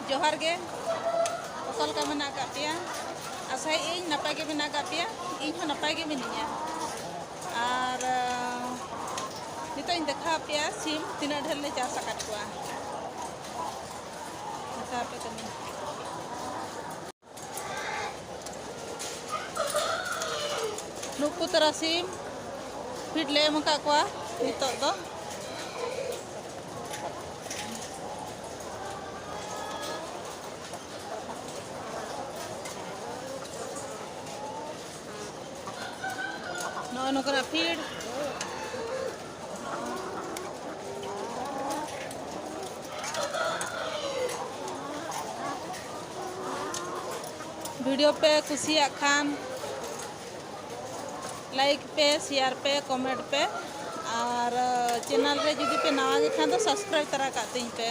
जोहार गे ओकल का मना का पिया आसाई इन नपाय के मना का पिया इन हो नपाय के मिनिया और नितो इन देखा पिया सिम तीना ढेर ले चास आकात कुआ देखा पे कमी नुकु तरा सिम फिट ले मका कुआ नितो दो नो करा फीड वीडियो पे कुसिया खान लाइक पे शेयर पे कमेंट पे और चैनल रे जुदी पे नवा गे खान तो सब्सक्राइब तरा का तीन पे।